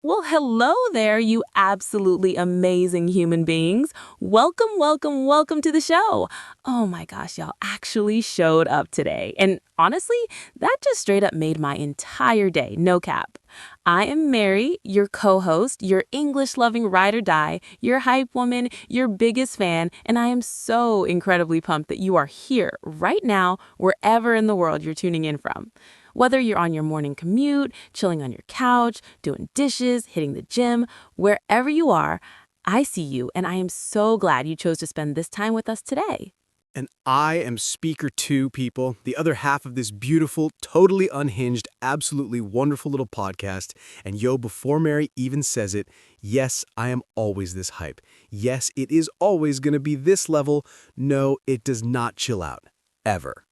Well, hello there, you absolutely amazing human beings. Welcome, welcome, welcome to the show. Oh my gosh, y'all actually showed up today. And honestly, that just straight up made my entire day, no cap. I am Mary, your co-host, your English-loving ride or die, your hype woman, your biggest fan, and I am so incredibly pumped that you are here right now, wherever in the world you're tuning in from. Whether you're on your morning commute, chilling on your couch, doing dishes, hitting the gym, wherever you are, I see you, and I am so glad you chose to spend this time with us today. And I am speaker two, people, the other half of this beautiful, totally unhinged, absolutely wonderful little podcast. And yo, before Mary even says it, yes, I am always this hype. Yes, it is always going to be this level. No, it does not chill out. Ever.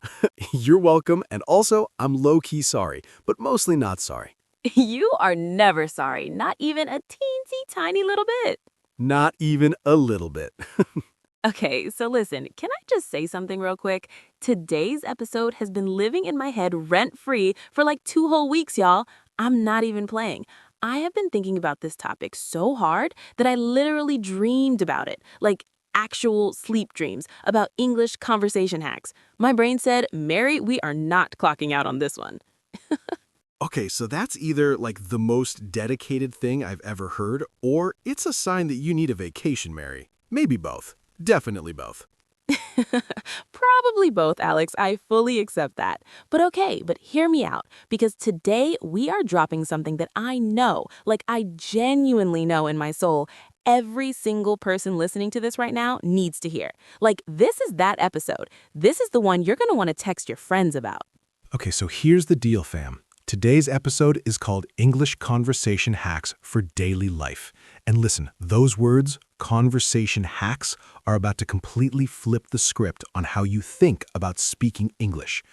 You're welcome, and also, I'm low-key sorry, but mostly not sorry. You are never sorry, not even a teensy tiny little bit. Not even a little bit. Okay, so listen, can I just say something real quick? Today's episode has been living in my head rent-free for like 2 whole weeks, y'all. I'm not even playing. I have been thinking about this topic so hard that I literally dreamed about it, like actual sleep dreams about English conversation hacks. My brain said, Mary, we are not clocking out on this one. Okay, so that's either like the most dedicated thing I've ever heard, or it's a sign that you need a vacation, Mary. Maybe both. Definitely both. Probably both, Alex. I fully accept that. But okay, but hear me out, because today we are dropping something that I know, like I genuinely know in my soul, every single person listening to this right now needs to hear. Like, this is that episode. This is the one you're going to want to text your friends about. Okay, so here's the deal, fam. Today's episode is called English Conversation Hacks for Daily Life. And listen, those words, conversation hacks, are about to completely flip the script on how you think about speaking English.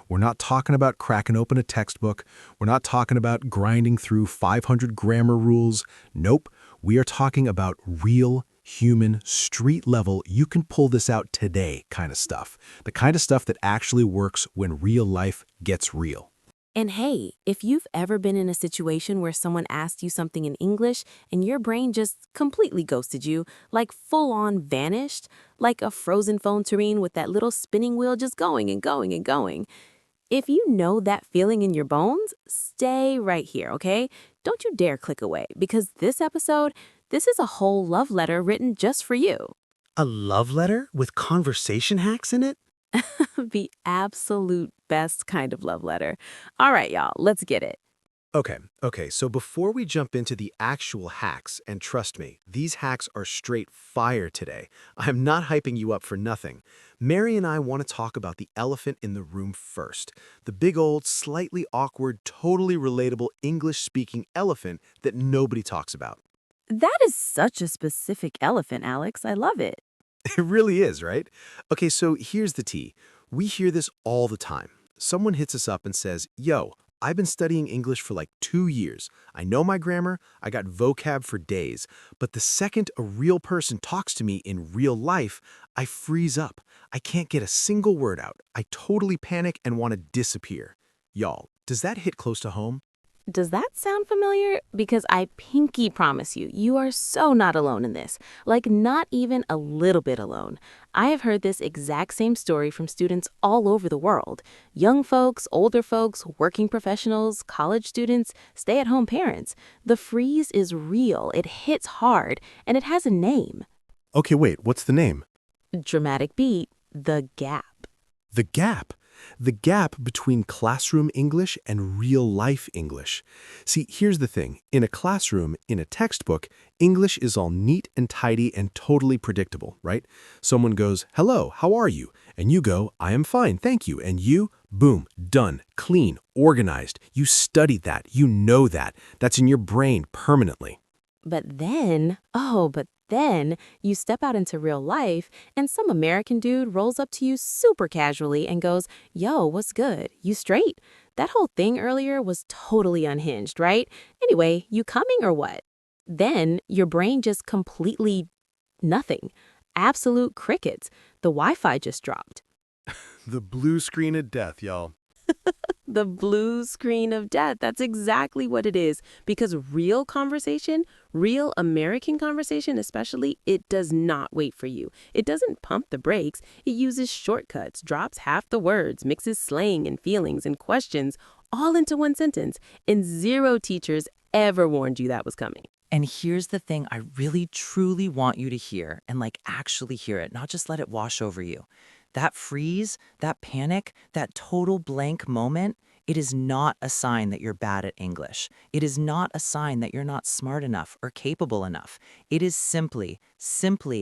We're not talking about cracking open a textbook. We're not talking about grinding through 500 grammar rules. Nope. We are talking about real, human, street level, you can pull this out today kind of stuff. The kind of stuff that actually works when real life gets real. And hey, if you've ever been in a situation where someone asked you something in English and your brain just completely ghosted you, like full-on vanished, like a frozen phone terrain with that little spinning wheel just going and going and going. If you know that feeling in your bones, stay right here, okay? Don't you dare click away, because this is a whole love letter written just for you. A love letter with conversation hacks in it? The absolute best kind of love letter. All right, y'all, let's get it. Okay, so before we jump into the actual hacks, and trust me, these hacks are straight fire today. I'm not hyping you up for nothing. Mary and I want to talk about the elephant in the room first. The big old, slightly awkward, totally relatable English-speaking elephant that nobody talks about. That is such a specific elephant, Alex. I love it. It really is, right? Okay, so here's the tea. We hear this all the time. Someone hits us up and says, yo, I've been studying English for like 2 years. I know my grammar, I got vocab for days, but the second a real person talks to me in real life, I freeze up. I can't get a single word out. I totally panic and want to disappear. Y'all, does that hit close to home? Does that sound familiar? Because I pinky promise you, you are so not alone in this. Like, not even a little bit alone. I have heard this exact same story from students all over the world. Young folks, older folks, working professionals, college students, stay-at-home parents. The freeze is real, it hits hard, and it has a name. Okay, wait, what's the name? Dramatic beat, the gap. The gap. The gap between classroom English and real-life English. See, here's the thing. In a classroom, in a textbook, English is all neat and tidy and totally predictable, right? Someone goes, hello, how are you? And you go, I am fine, thank you. And you, boom, done, clean, organized. You studied that. You know that. That's in your brain permanently. But then you step out into real life and some American dude rolls up to you super casually and goes, yo, what's good? You straight? That whole thing earlier was totally unhinged, right? Anyway, you coming or what? Then your brain just completely nothing. Absolute crickets. The Wi-Fi just dropped. The blue screen of death, y'all. The blue screen of death. That's exactly what it is. Because real conversation, real American conversation especially, it does not wait for you. It doesn't pump the brakes. It uses shortcuts, drops half the words, mixes slang and feelings and questions all into one sentence. And zero teachers ever warned you that was coming. And here's the thing I really truly want you to hear and actually hear it, not just let it wash over you. That freeze, that panic, that total blank moment, it is not a sign that you're bad at English. It is not a sign that you're not smart enough or capable enough. It is simply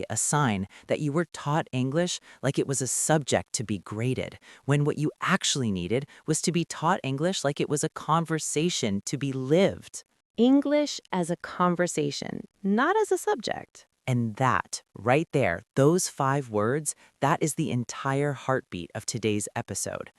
a sign that you were taught English like it was a subject to be graded, when what you actually needed was to be taught English like it was a conversation to be lived. English as a conversation, not as a subject. And that, right there, those 5 words, that is the entire heartbeat of today's episode.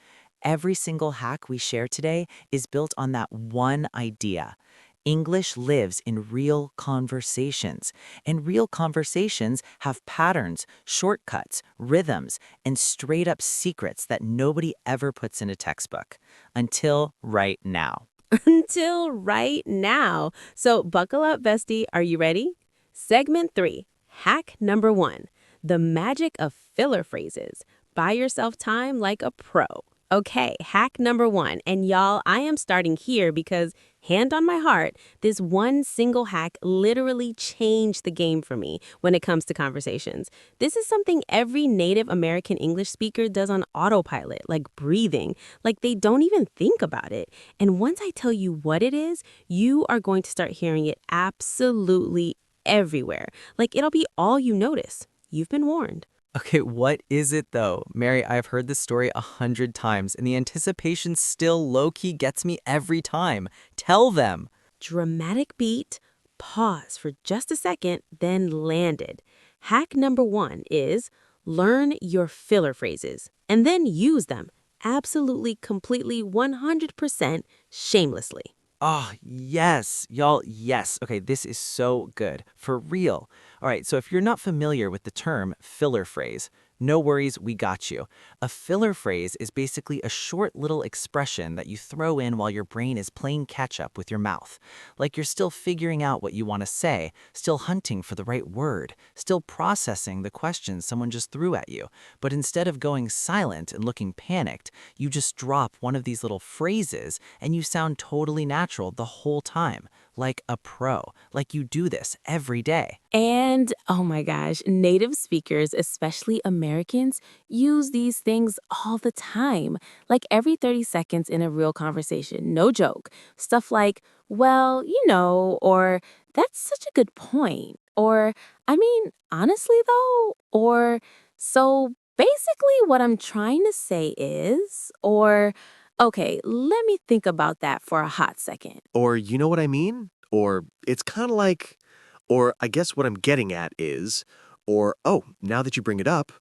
Every single hack we share today is built on that one idea. English lives in real conversations, and real conversations have patterns, shortcuts, rhythms, and straight-up secrets that nobody ever puts in a textbook. Until right now. Until right now. So buckle up, bestie. Are you ready? Segment 3, hack number 1, the magic of filler phrases. Buy yourself time like a pro. Okay, hack number 1. And y'all, I am starting here because, hand on my heart, this one single hack literally changed the game for me when it comes to conversations. This is something every native American English speaker does on autopilot, like breathing, like they don't even think about it. And once I tell you what it is, you are going to start hearing it absolutely everywhere. Like it'll be all you notice. You've been warned. Okay, what is it though? Mary, I've heard this story 100 times, and the anticipation still low-key gets me every time. Tell them. Dramatic beat, pause for just a second, then landed. Hack number 1 is learn your filler phrases and then use them absolutely, completely, 100% shamelessly. Oh, yes, y'all, yes. Okay, this is so good. For real. All right, so if you're not familiar with the term filler phrase, no worries, we got you. A filler phrase is basically a short little expression that you throw in while your brain is playing catch up with your mouth. Like you're still figuring out what you want to say, still hunting for the right word, still processing the questions someone just threw at you. But instead of going silent and looking panicked, you just drop one of these little phrases and you sound totally natural the whole time. Like a pro, like you do this every day. And oh my gosh, native speakers, especially Americans, use these things all the time, like every 30 seconds in a real conversation. No joke. Stuff like, well, or that's such a good point. Or, I mean, honestly though, or so basically what I'm trying to say is, or, okay, let me think about that for a hot second. Or you know what I mean? Or it's kind of like, or I guess what I'm getting at is, or oh, now that you bring it up,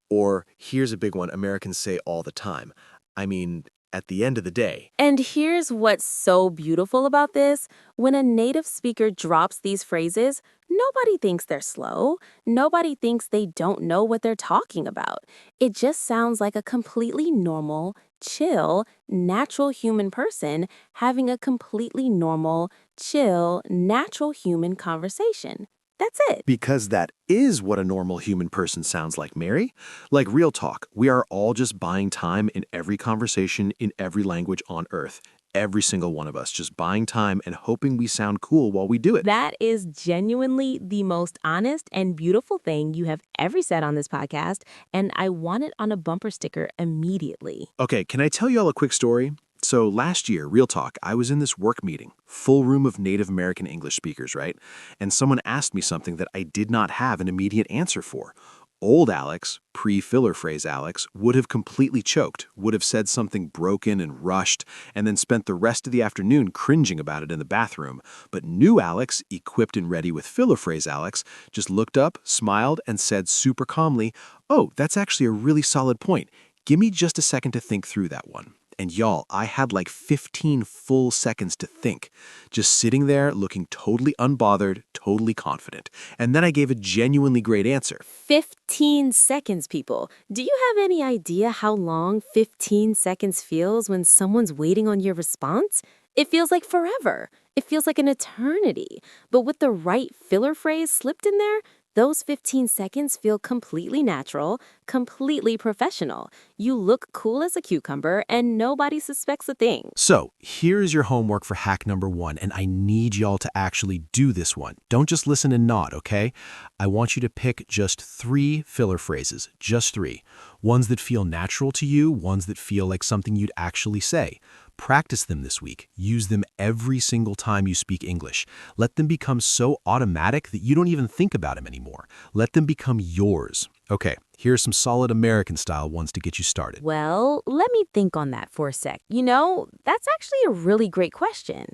or here's a big one Americans say all the time. I mean, at the end of the day. And here's what's so beautiful about this. When a native speaker drops these phrases, nobody thinks they're slow. Nobody thinks they don't know what they're talking about. It just sounds like a completely normal, chill, natural human person having a completely normal, chill, natural human conversation. That's it. Because that is what a normal human person sounds like, Mary. Like real talk, we are all just buying time in every conversation in every language on earth. Every single one of us just buying time and hoping we sound cool while we do it. That is genuinely the most honest and beautiful thing you have ever said on this podcast, and I want it on a bumper sticker immediately. Okay, can I tell you all a quick story? So last year, real talk, I was in this work meeting, full room of Native American English speakers, right? And someone asked me something that I did not have an immediate answer for. Old Alex, pre-filler phrase Alex, would have completely choked, would have said something broken and rushed, and then spent the rest of the afternoon cringing about it in the bathroom. But new Alex, equipped and ready with filler phrase Alex, just looked up, smiled, and said super calmly, "Oh, that's actually a really solid point. Give me just a second to think through that one." And y'all, I had like 15 full seconds to think, just sitting there looking totally unbothered, totally confident. And then I gave a genuinely great answer. 15 seconds, people. Do you have any idea how long 15 seconds feels when someone's waiting on your response? It feels like forever. It feels like an eternity. But with the right filler phrase slipped in there, those 15 seconds feel completely natural, completely professional. You look cool as a cucumber, and nobody suspects a thing. So here's your homework for hack number 1, and I need y'all to actually do this one. Don't just listen and nod, okay? I want you to pick just 3 filler phrases, just 3. Ones that feel natural to you, ones that feel like something you'd actually say. Practice them this week. Use them every single time you speak English. Let them become so automatic that you don't even think about them anymore. Let them become yours. Okay, here's some solid American-style ones to get you started. Well, let me think on that for a sec. That's actually a really great question.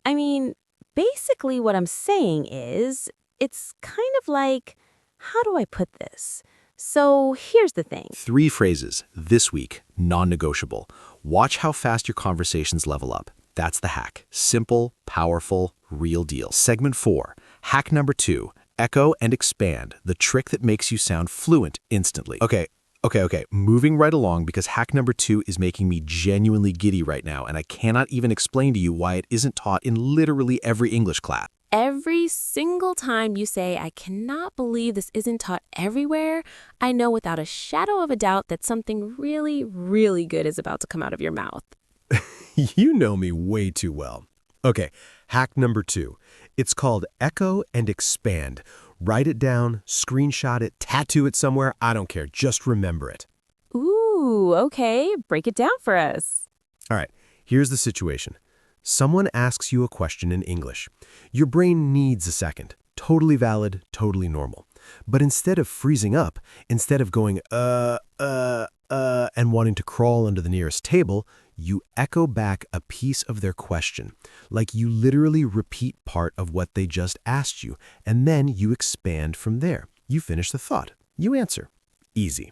I mean, basically what I'm saying is, it's kind of like, how do I put this? So here's the thing. 3 phrases this week, non-negotiable. Watch how fast your conversations level up. That's the hack. Simple, powerful, real deal. Segment 4. Hack number 2. Echo and expand, the trick that makes you sound fluent instantly. Okay. Moving right along because hack number 2 is making me genuinely giddy right now, and I cannot even explain to you why it isn't taught in literally every English class. Every single time you say, I cannot believe this isn't taught everywhere, I know without a shadow of a doubt that something really, really good is about to come out of your mouth. You know me way too well. Okay, hack number 2. It's called Echo and Expand. Write it down, screenshot it, tattoo it somewhere. I don't care. Just remember it. Ooh, okay. Break it down for us. All right, here's the situation. Someone asks you a question in English. Your brain needs a second. Totally valid, totally normal. But instead of freezing up, instead of going, and wanting to crawl under the nearest table, you echo back a piece of their question. Like you literally repeat part of what they just asked you, and then you expand from there. You finish the thought. You answer. Easy.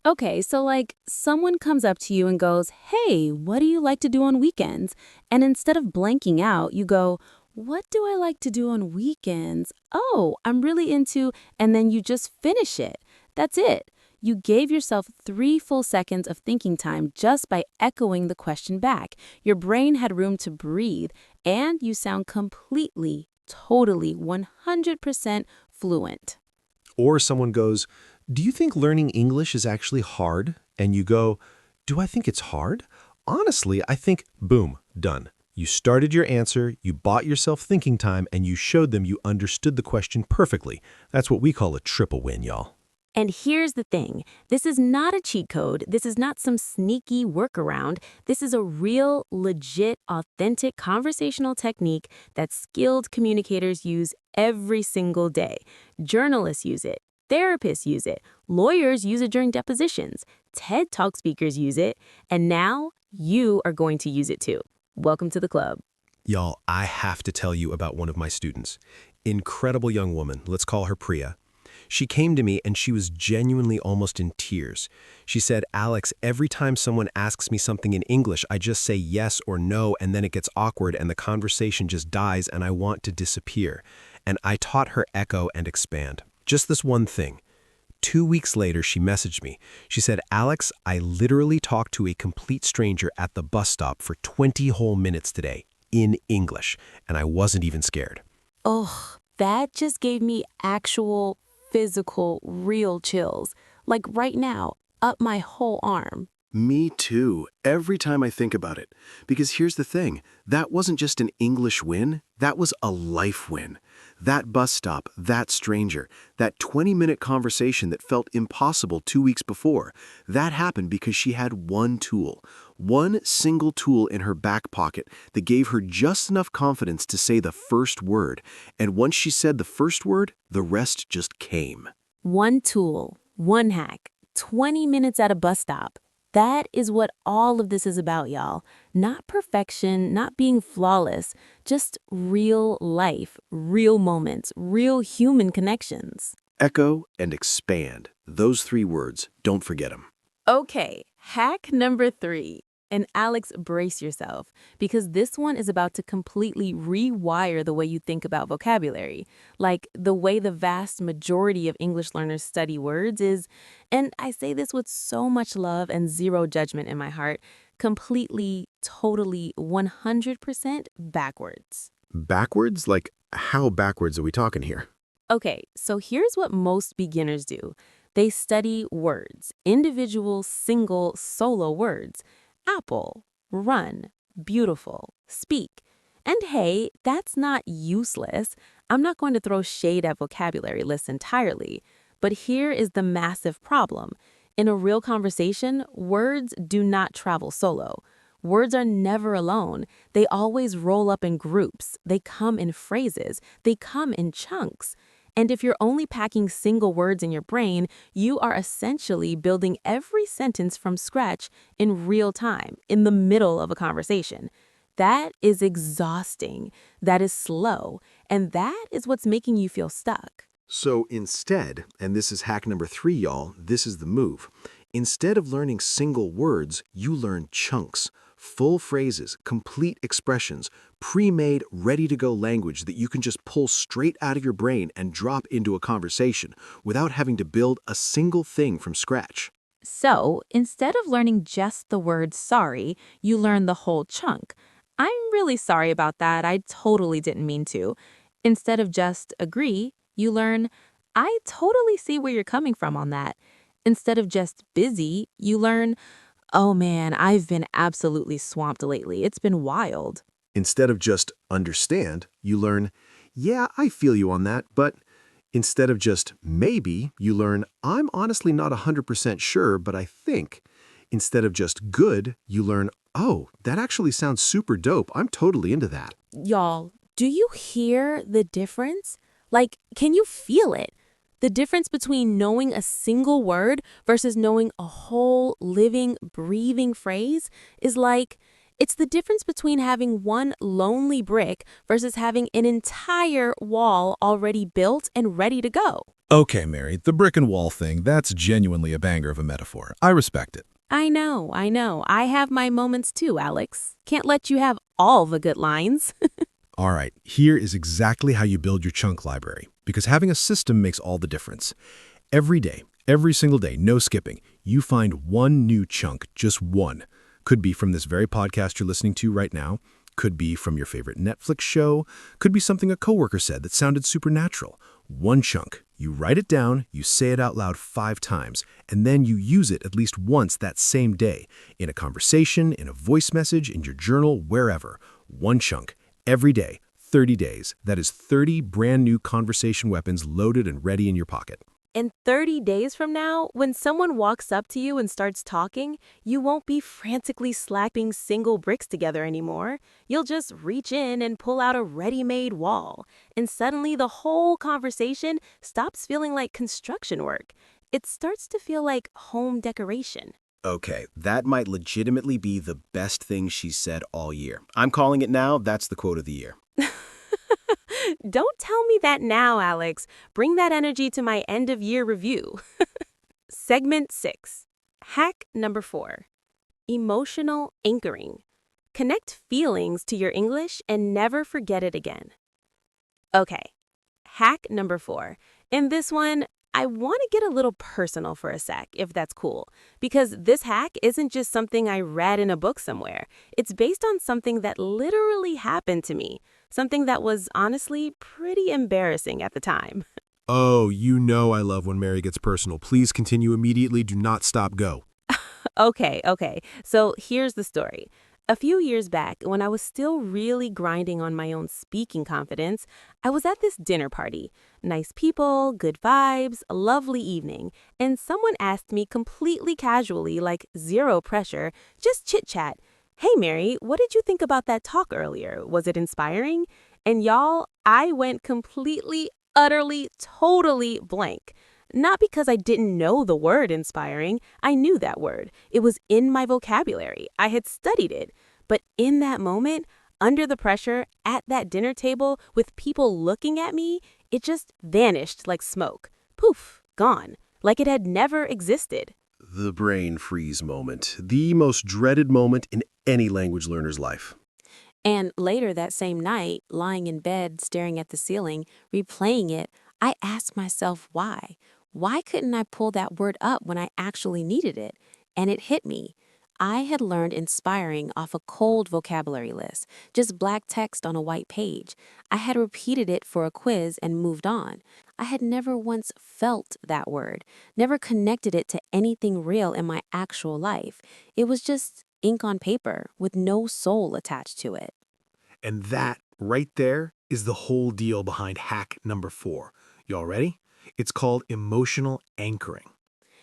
Okay, so someone comes up to you and goes, hey, what do you like to do on weekends? And instead of blanking out, you go, what do I like to do on weekends? Oh, I'm really into, and then you just finish it. That's it. You gave yourself 3 full seconds of thinking time just by echoing the question back. Your brain had room to breathe, and you sound completely, totally, 100% fluent. Or someone goes, do you think learning English is actually hard? And you go, do I think it's hard? Honestly, I think, boom, done. You started your answer, you bought yourself thinking time, and you showed them you understood the question perfectly. That's what we call a triple win, y'all. And here's the thing. This is not a cheat code. This is not some sneaky workaround. This is a real, legit, authentic conversational technique that skilled communicators use every single day. Journalists use it. Therapists use it. Lawyers use it during depositions. TED Talk speakers use it. And now you are going to use it too. Welcome to the club. Y'all, I have to tell you about one of my students. Incredible young woman. Let's call her Priya. She came to me and she was genuinely almost in tears. She said, Alex, every time someone asks me something in English, I just say yes or no, and then it gets awkward and the conversation just dies and I want to disappear. And I taught her echo and expand. Just this one thing. 2 weeks later, she messaged me. She said, Alex, I literally talked to a complete stranger at the bus stop for 20 whole minutes today in English, and I wasn't even scared. Oh, that just gave me actual physical, real chills. Like right now, up my whole arm. Me too, every time I think about it. Because here's the thing, that wasn't just an English win, that was a life win. That bus stop, that stranger, that 20-minute conversation that felt impossible 2 weeks before, that happened because she had one tool, one single tool in her back pocket that gave her just enough confidence to say the first word. And once she said the first word, the rest just came. One tool, one hack, 20 minutes at a bus stop. That is what all of this is about, y'all. Not perfection, not being flawless, just real life, real moments, real human connections. Echo and expand. Those 3 words, don't forget them. Okay, hack number 3. And Alex, brace yourself, because this one is about to completely rewire the way you think about vocabulary. Like the way the vast majority of English learners study words is, and I say this with so much love and zero judgment in my heart, completely, totally, 100% backwards. Backwards? Like, how backwards are we talking here? Okay, so here's what most beginners do. They study words, individual, single, solo words. Apple, run, beautiful, speak. And hey, that's not useless. I'm not going to throw shade at vocabulary lists entirely. But here is the massive problem. In a real conversation, words do not travel solo. Words are never alone. They always roll up in groups. They come in phrases. They come in chunks. And if you're only packing single words in your brain, you are essentially building every sentence from scratch in real time, in the middle of a conversation. That is exhausting. That is slow. And that is what's making you feel stuck. So instead, and this is hack number 3, y'all, this is the move. Instead of learning single words, you learn chunks, full phrases, complete expressions, pre-made, ready-to-go language that you can just pull straight out of your brain and drop into a conversation without having to build a single thing from scratch. So, instead of learning just the word sorry, you learn the whole chunk. I'm really sorry about that. I totally didn't mean to. Instead of just agree, you learn, I totally see where you're coming from on that. Instead of just busy, you learn, oh man, I've been absolutely swamped lately. It's been wild. Instead of just understand, you learn, yeah, I feel you on that, but instead of just maybe, you learn, I'm honestly not 100% sure, but I think. Instead of just good, you learn, oh, that actually sounds super dope. I'm totally into that. Y'all, do you hear the difference? Like, can you feel it? The difference between knowing a single word versus knowing a whole living, breathing phrase is like, it's the difference between having one lonely brick versus having an entire wall already built and ready to go. Okay, Mary, the brick and wall thing, that's genuinely a banger of a metaphor. I respect it. I know. I have my moments too, Alex. Can't let you have all the good lines. All right, here is exactly how you build your chunk library, because having a system makes all the difference. Every day, every single day, no skipping, you find one new chunk, just one. Could be from this very podcast you're listening to right now, could be from your favorite Netflix show, could be something a coworker said that sounded supernatural. One chunk. You write it down, you say it out loud 5 times, and then you use it at least once that same day, in a conversation, in a voice message, in your journal, wherever. One chunk. Every day, 30 days. That is 30 brand new conversation weapons loaded and ready in your pocket. And 30 days from now, when someone walks up to you and starts talking, you won't be frantically slapping single bricks together anymore. You'll just reach in and pull out a ready-made wall. And suddenly the whole conversation stops feeling like construction work. It starts to feel like home decoration. Okay, that might legitimately be the best thing she's said all year. I'm calling it now. That's the quote of the year. Don't tell me that now, Alex. Bring that energy to my end-of-year review. Segment 6. Hack number 4. Emotional anchoring. Connect feelings to your English and never forget it again. Okay, hack number 4. In this one, I want to get a little personal for a sec, if that's cool, because this hack isn't just something I read in a book somewhere. It's based on something that literally happened to me, something that was honestly pretty embarrassing at the time. Oh, you know I love when Mary gets personal. Please continue immediately. Do not stop. Go. Okay. So here's the story. A few years back, when I was still really grinding on my own speaking confidence, I was at this dinner party. Nice people, good vibes, a lovely evening, and someone asked me completely casually, like zero pressure, just chit-chat, "Hey Mary, what did you think about that talk earlier? Was it inspiring?" And y'all, I went completely, utterly, totally blank. Not because I didn't know the word inspiring. I knew that word. It was in my vocabulary. I had studied it. But in that moment, under the pressure, at that dinner table, with people looking at me, it just vanished like smoke. Poof, gone. Like it had never existed. the brain freeze moment, the most dreaded moment in any language learner's life. And later that same night, lying in bed, staring at the ceiling, replaying it, I asked myself why. Why couldn't I pull that word up when I actually needed it? And it hit me. I had learned inspiring off a cold vocabulary list, just black text on a white page. I had repeated it for a quiz and moved on. I had never once felt that word, never connected it to anything real in my actual life. It was just ink on paper with no soul attached to it. And that, right there, is the whole deal behind hack number 4. Y'all ready? It's called emotional anchoring.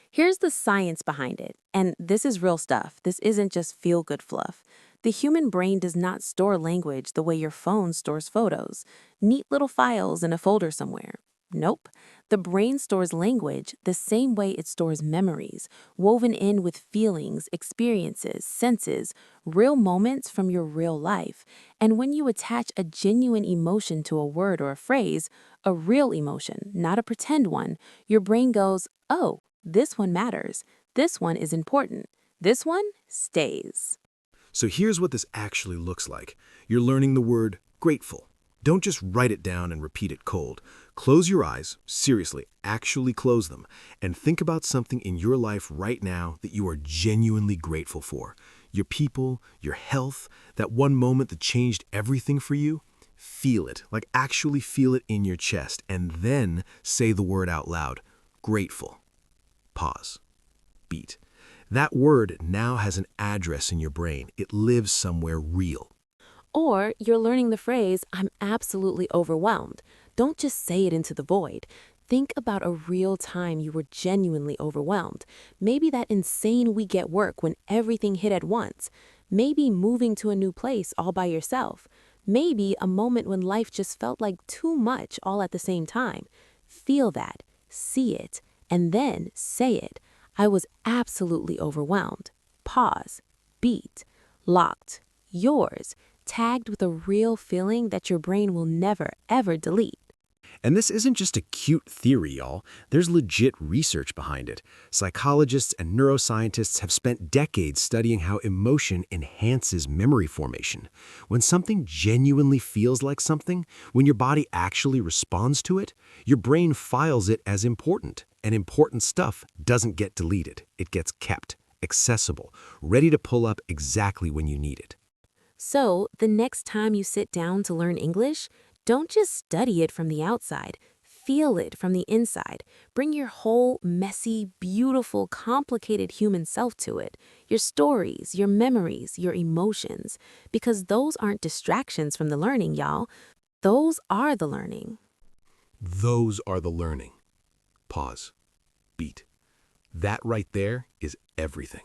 Here's the science behind it, and this is real stuff. This isn't just feel-good fluff. The human brain does not store language the way your phone stores photos, neat little files in a folder somewhere. Nope. The brain stores language the same way it stores memories, woven in with feelings, experiences, senses, real moments from your real life. And when you attach a genuine emotion to a word or a phrase, a real emotion, not a pretend one, your brain goes, oh, this one matters. This one is important. This one stays. So here's what this actually looks like. You're learning the word grateful. Don't just write it down and repeat it cold. Close your eyes, seriously, actually close them, and think about something in your life right now that you are genuinely grateful for. Your people, your health, that one moment that changed everything for you. Feel it, like actually feel it in your chest, and then say the word out loud. Grateful. Pause. Beat. That word now has an address in your brain. It lives somewhere real. Or you're learning the phrase, I'm absolutely overwhelmed. Don't just say it into the void. Think about a real time you were genuinely overwhelmed. Maybe that insane week at work when everything hit at once. Maybe moving to a new place all by yourself. Maybe a moment when life just felt like too much all at the same time. Feel that, see it, and then say it. I was absolutely overwhelmed. Pause. Beat. Locked. Yours. Tagged with a real feeling that your brain will never, ever delete. And this isn't just a cute theory, y'all. There's legit research behind it. Psychologists and neuroscientists have spent decades studying how emotion enhances memory formation. When something genuinely feels like something, when your body actually responds to it, your brain files it as important. And important stuff doesn't get deleted. It gets kept, accessible, ready to pull up exactly when you need it. So, the next time you sit down to learn English, don't just study it from the outside. Feel it from the inside. Bring your whole messy, beautiful, complicated human self to it. Your stories, your memories, your emotions. Because those aren't distractions from the learning, y'all. Those are the learning. Those are the learning. Pause. Beat. That right there is everything.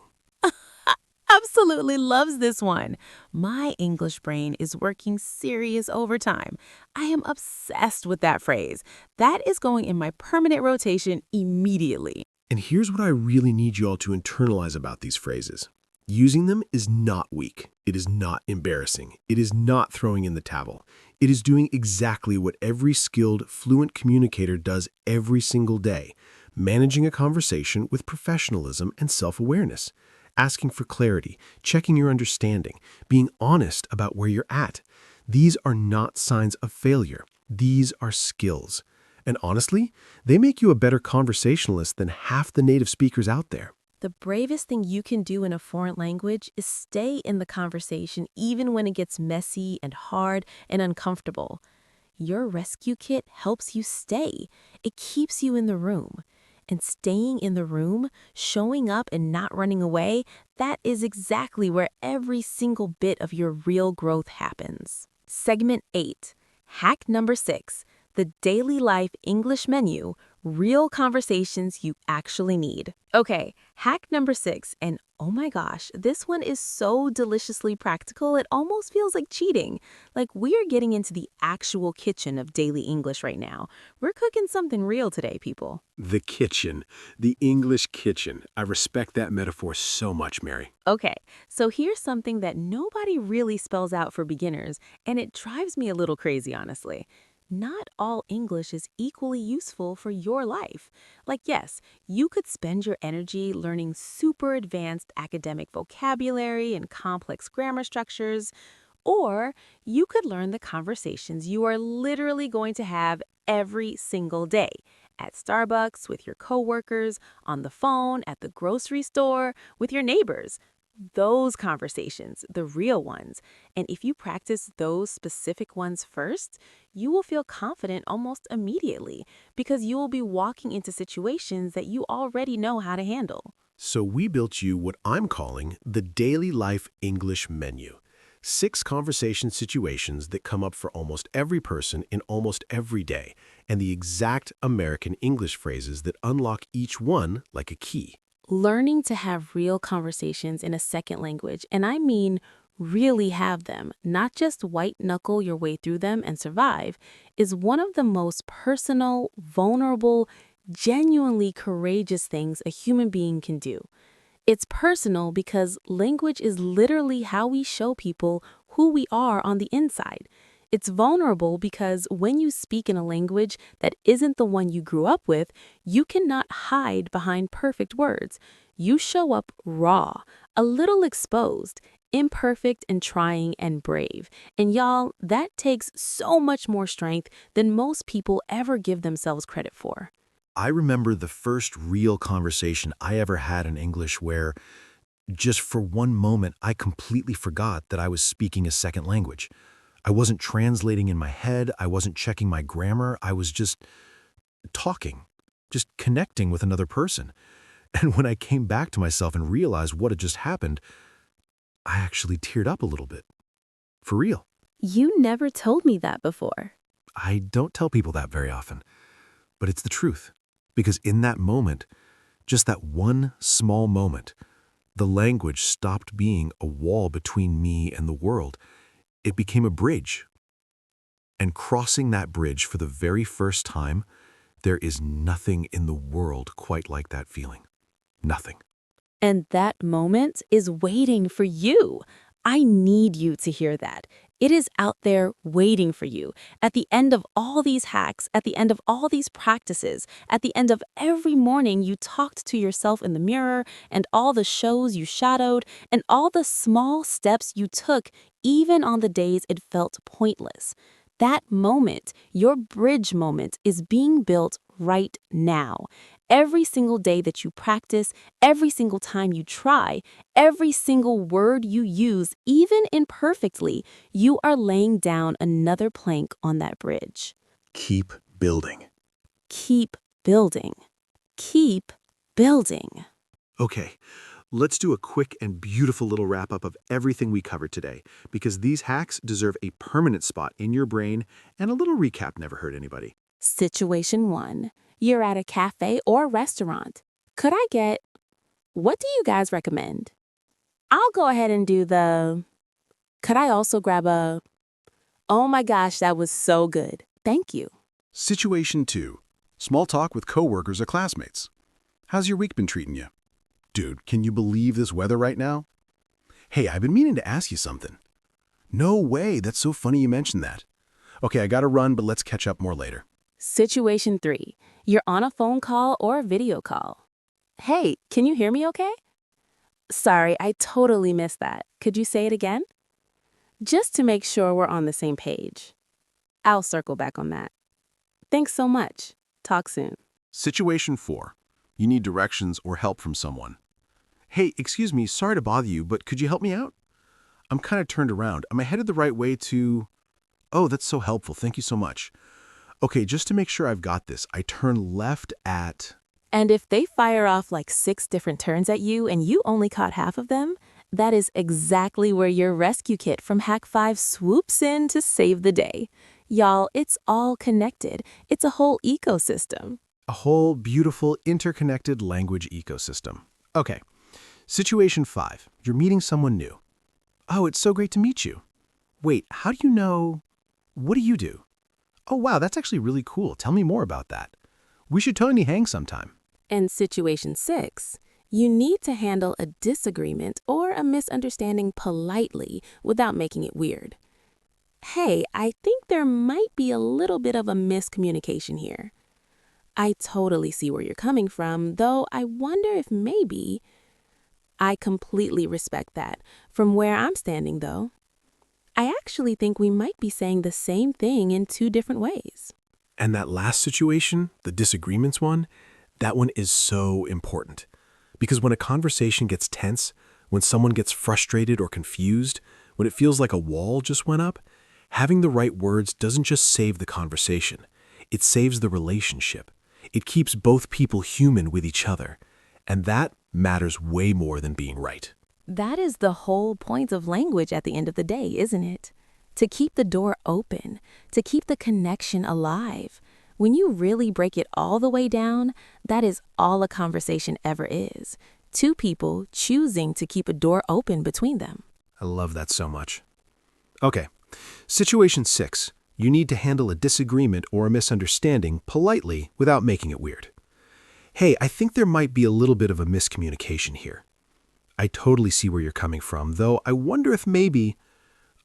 Absolutely loves this one. My English brain is working serious overtime. I am obsessed with that phrase. That is going in my permanent rotation immediately. And here's what I really need you all to internalize about these phrases. Using them is not weak. It is not embarrassing. It is not throwing in the towel. It is doing exactly what every skilled, fluent communicator does every single day, managing a conversation with professionalism and self-awareness. Asking for clarity, checking your understanding, being honest about where you're at. These are not signs of failure. These are skills. And honestly, they make you a better conversationalist than half the native speakers out there. The bravest thing you can do in a foreign language is stay in the conversation even when it gets messy and hard and uncomfortable. Your rescue kit helps you stay. It keeps you in the room. And staying in the room, showing up and not running away, that is exactly where every single bit of your real growth happens. Segment 8. Hack number 6. The Daily Life English Menu, Real Conversations You Actually Need. Okay, hack number 6, and oh my gosh, this one is so deliciously practical it almost feels like cheating. Like we're getting into the actual kitchen of daily English right now. We're cooking something real today, people. The kitchen. The English kitchen. I respect that metaphor so much, Mary. Okay, so here's something that nobody really spells out for beginners, and it drives me a little crazy, honestly. not all English is equally useful for your life. Like, yes, you could spend your energy learning super advanced academic vocabulary and complex grammar structures, or you could learn the conversations you are literally going to have every single day at Starbucks, with your coworkers, on the phone, at the grocery store, with your neighbors. Those conversations, the real ones. And if you practice those specific ones first, you will feel confident almost immediately because you will be walking into situations that you already know how to handle. So we built you what I'm calling the Daily Life English Menu. 6 conversation situations that come up for almost every person in almost every day, and the exact American English phrases that unlock each one like a key. Learning to have real conversations in a second language, and I mean really have them, not just white knuckle your way through them and survive, is one of the most personal, vulnerable, genuinely courageous things a human being can do. It's personal because language is literally how we show people who we are on the inside. It's vulnerable because when you speak in a language that isn't the one you grew up with, you cannot hide behind perfect words. You show up raw, a little exposed, imperfect and trying and brave. And y'all, that takes so much more strength than most people ever give themselves credit for. I remember the first real conversation I ever had in English where, just for one moment, I completely forgot that I was speaking a second language. I wasn't translating in my head, I wasn't checking my grammar, I was just talking, just connecting with another person. And when I came back to myself and realized what had just happened, I actually teared up a little bit. For real. You never told me that before. I don't tell people that very often, but it's the truth. Because in that moment, just that one small moment, the language stopped being a wall between me and the world. It became a bridge. And crossing that bridge for the very first time, there is nothing in the world quite like that feeling. Nothing. And that moment is waiting for you. I need you to hear that. It is out there waiting for you. At the end of all these hacks, at the end of all these practices, at the end of every morning you talked to yourself in the mirror, and all the shows you shadowed, and all the small steps you took, even on the days it felt pointless. That moment, your bridge moment, is being built right now. Every single day that you practice, every single time you try, every single word you use, even imperfectly, you are laying down another plank on that bridge. Keep building. Keep building. Keep building. Okay, let's do a quick and beautiful little wrap-up of everything we covered today, because these hacks deserve a permanent spot in your brain, and a little recap never hurt anybody. Situation 1. You're at a cafe or restaurant. Could I get... What do you guys recommend? I'll go ahead and do the... Could I also grab a... Oh my gosh, that was so good. Thank you. Situation 2. Small talk with coworkers or classmates. How's your week been treating you? Dude, can you believe this weather right now? Hey, I've been meaning to ask you something. No way, that's so funny you mentioned that. Okay, I gotta run, but let's catch up more later. Situation 3. You're on a phone call or a video call. Hey, can you hear me okay? Sorry, I totally missed that. Could you say it again? Just to make sure we're on the same page. I'll circle back on that. Thanks so much. Talk soon. Situation 4. You need directions or help from someone. Hey, excuse me, sorry to bother you, but could you help me out? I'm kind of turned around. Am I headed the right way to... Oh, that's so helpful. Thank you so much. Okay, just to make sure I've got this, I turn left at... And if they fire off like 6 different turns at you and you only caught half of them, that is exactly where your rescue kit from Hack 5 swoops in to save the day. Y'all, it's all connected. It's a whole ecosystem. A whole beautiful interconnected language ecosystem. Okay, situation 5. You're meeting someone new. Oh, it's so great to meet you. Wait, how do you know... What do you do? Oh, wow, that's actually really cool. Tell me more about that. We should totally hang sometime. And situation 6, you need to handle a disagreement or a misunderstanding politely without making it weird. Hey, I think there might be a little bit of a miscommunication here. I totally see where you're coming from, though I wonder if maybe I completely respect that. From where I'm standing, though, I actually think we might be saying the same thing in two different ways. And that last situation, the disagreements one, that one is so important. Because when a conversation gets tense, when someone gets frustrated or confused, when it feels like a wall just went up, having the right words doesn't just save the conversation. It saves the relationship. It keeps both people human with each other. And that matters way more than being right. That is the whole point of language at the end of the day, isn't it? To keep the door open, to keep the connection alive. When you really break it all the way down, that is all a conversation ever is. Two people choosing to keep a door open between them. I love that so much. Okay, situation 6. You need to handle a disagreement or a misunderstanding politely without making it weird. Hey, I think there might be a little bit of a miscommunication here. I totally see where you're coming from, though I wonder if maybe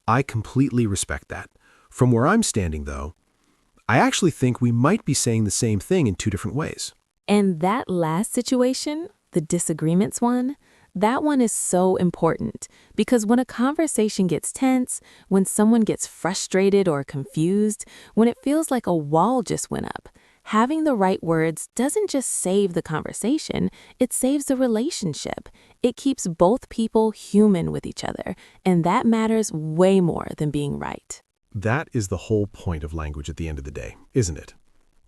I completely respect that. From where I'm standing, though, I actually think we might be saying the same thing in two different ways. And that last situation, the disagreements one, that one is so important because when a conversation gets tense, when someone gets frustrated or confused, when it feels like a wall just went up, having the right words doesn't just save the conversation, it saves the relationship. It keeps both people human with each other, and that matters way more than being right. That is the whole point of language at the end of the day, isn't it?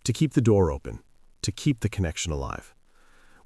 To keep the door open, to keep the connection alive.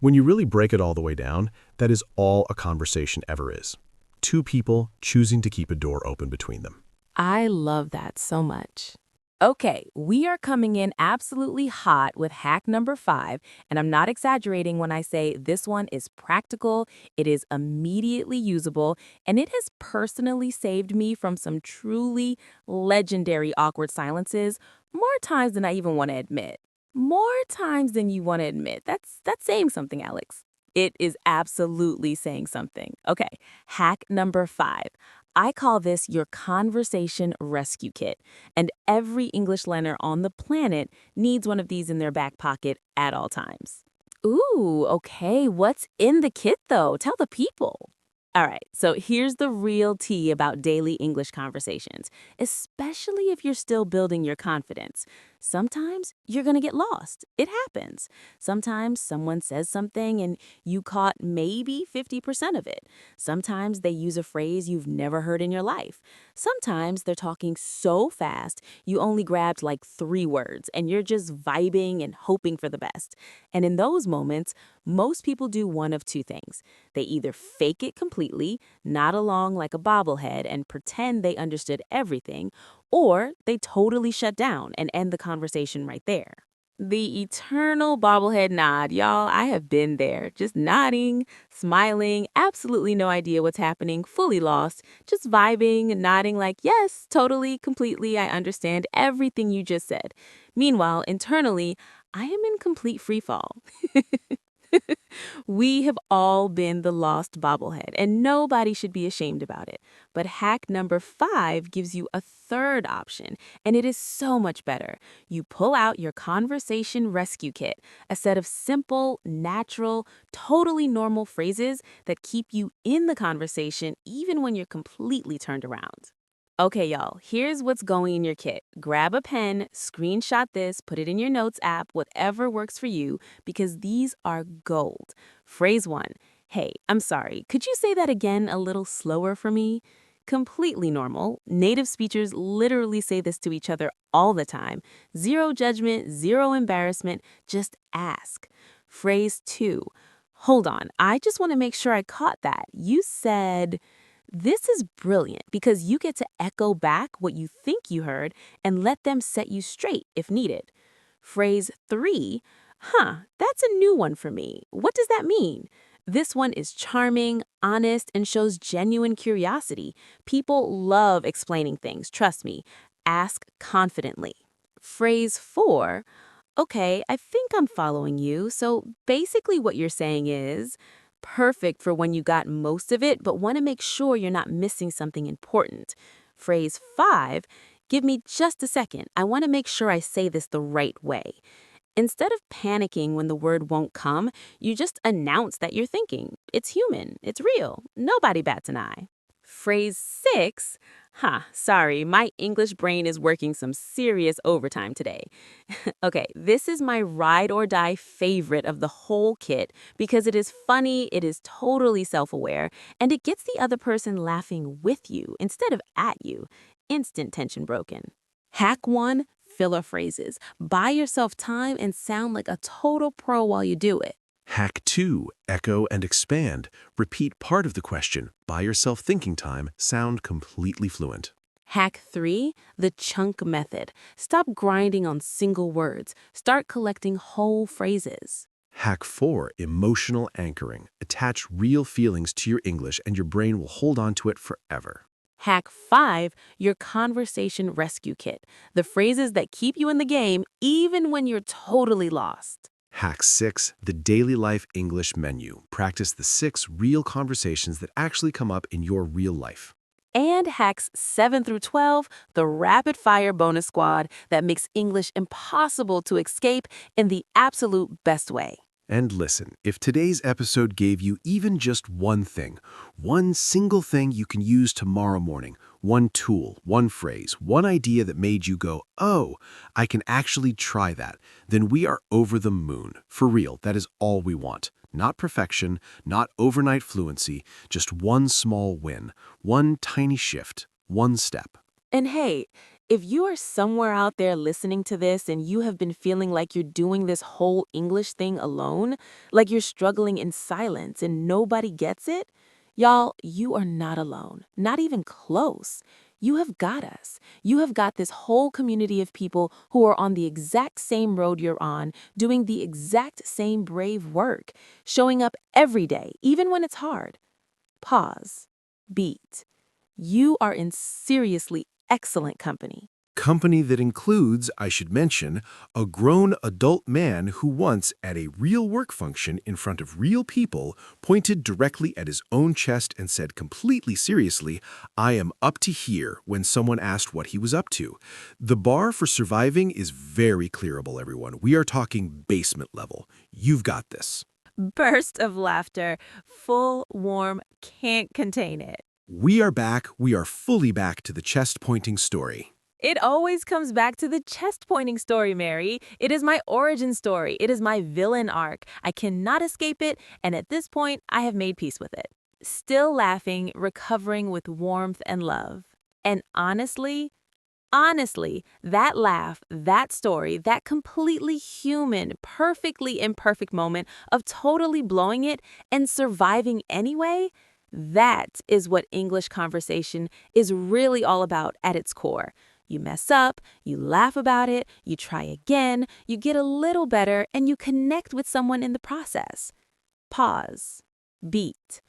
When you really break it all the way down, that is all a conversation ever is. Two people choosing to keep a door open between them. I love that so much. Okay, we are coming in absolutely hot with hack number 5, and I'm not exaggerating when I say this one is practical, it is immediately usable, and it has personally saved me from some truly legendary awkward silences more times than I even want to admit. More times than you want to admit. That's saying something, Alex. It is absolutely saying something. Okay, hack number 5. I call this your conversation rescue kit, and every English learner on the planet needs one of these in their back pocket at all times. Ooh, okay, what's in the kit though? Tell the people. All right, so here's the real tea about daily English conversations, especially if you're still building your confidence. Sometimes you're going to get lost. It happens. Sometimes someone says something and you caught maybe 50% of it. Sometimes they use a phrase you've never heard in your life. Sometimes they're talking so fast you only grabbed like 3 words and you're just vibing and hoping for the best. And in those moments, most people do one of two things. They either fake it completely, nod along like a bobblehead and pretend they understood everything, or they totally shut down and end the conversation right there. The eternal bobblehead nod, y'all, I have been there. Just nodding, smiling, absolutely no idea what's happening, fully lost, just vibing, nodding like, yes, totally, completely, I understand everything you just said. Meanwhile, internally, I am in complete free fall. We have all been the lost bobblehead, and nobody should be ashamed about it. But hack number 5 gives you a third option, and it is so much better. You pull out your conversation rescue kit, a set of simple, natural, totally normal phrases that keep you in the conversation even when you're completely turned around. Okay, y'all, here's what's going in your kit. Grab a pen, screenshot this, put it in your notes app, whatever works for you, because these are gold. Phrase 1. Hey, I'm sorry, could you say that again a little slower for me? Completely normal. Native speakers literally say this to each other all the time. Zero judgment, zero embarrassment, just ask. Phrase 2. Hold on, I just want to make sure I caught that. You said... This is brilliant because you get to echo back what you think you heard and let them set you straight if needed. Phrase 3, that's a new one for me. What does that mean? This one is charming, honest, and shows genuine curiosity. People love explaining things, trust me. Ask confidently. Phrase 4, okay, I think I'm following you. So basically what you're saying is, perfect for when you got most of it, but want to make sure you're not missing something important. Phrase 5, Give me just a second. I want to make sure I say this the right way. Instead of panicking when the word won't come, you just announce that you're thinking. It's human. It's real. Nobody bats an eye. Phrase 6. Sorry, my English brain is working some serious overtime today. Okay, this is my ride or die favorite of the whole kit because it is funny, it is totally self-aware, and it gets the other person laughing with you instead of at you. Instant tension broken. Hack 1, filler phrases. Buy yourself time and sound like a total pro while you do it. Hack 2, echo and expand. Repeat part of the question. Buy yourself thinking time. Sound completely fluent. Hack 3, the chunk method. Stop grinding on single words. Start collecting whole phrases. Hack 4, emotional anchoring. Attach real feelings to your English and your brain will hold on to it forever. Hack 5, your conversation rescue kit. The phrases that keep you in the game even when you're totally lost. Hack 6, the daily life English menu. Practice the 6 real conversations that actually come up in your real life. And hacks 7 through 12, the rapid fire bonus squad that makes English impossible to escape in the absolute best way. And listen, if today's episode gave you even just one thing, one single thing you can use tomorrow morning, one tool, one phrase, one idea that made you go, oh, I can actually try that, then we are over the moon. For real, that is all we want. Not perfection, not overnight fluency, just one small win, one tiny shift, one step. And hey, if you are somewhere out there listening to this and you have been feeling like you're doing this whole English thing alone, like you're struggling in silence and nobody gets it, y'all, you are not alone, not even close. You have got us. You have got this whole community of people who are on the exact same road you're on, doing the exact same brave work, showing up every day, even when it's hard. Pause. Beat. You are in seriously excellent company. Company that includes, I should mention, a grown adult man who once, at a real work function in front of real people, pointed directly at his own chest and said completely seriously, I am up to here, when someone asked what he was up to. The bar for surviving is very clearable, everyone. We are talking basement level. You've got this. Burst of laughter, full, warm, can't contain it. We are back. We are fully back to the chest-pointing story. It always comes back to the chest-pointing story, Mary. It is my origin story. It is my villain arc. I cannot escape it, and at this point, I have made peace with it. Still laughing, recovering with warmth and love. And honestly, that laugh, that story, that completely human, perfectly imperfect moment of totally blowing it and surviving anyway, that is what English conversation is really all about at its core. You mess up, you laugh about it, you try again, you get a little better, and you connect with someone in the process. Pause. Beat.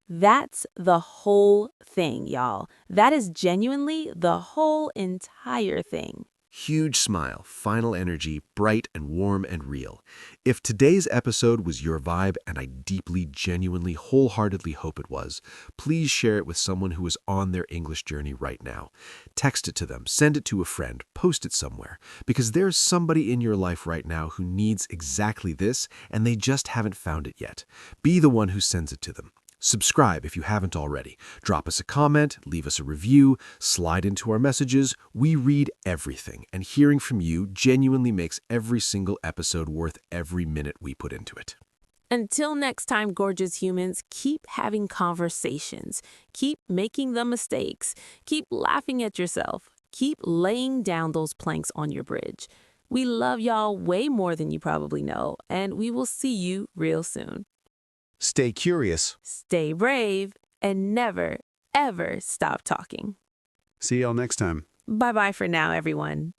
That's the whole thing, y'all. That is genuinely the whole entire thing. Huge smile, final energy, bright and warm and real. If today's episode was your vibe, and I deeply, genuinely, wholeheartedly hope it was, please share it with someone who is on their English journey right now. Text it to them, send it to a friend, post it somewhere, because there's somebody in your life right now who needs exactly this, and they just haven't found it yet. Be the one who sends it to them. Subscribe if you haven't already. Drop us a comment, leave us a review, slide into our messages. We read everything, and hearing from you genuinely makes every single episode worth every minute we put into it. Until next time, gorgeous humans, keep having conversations. Keep making the mistakes. Keep laughing at yourself. Keep laying down those planks on your bridge. We love y'all way more than you probably know, and we will see you real soon. Stay curious. Stay brave and never, ever stop talking. See y'all next time. Bye-bye for now, everyone.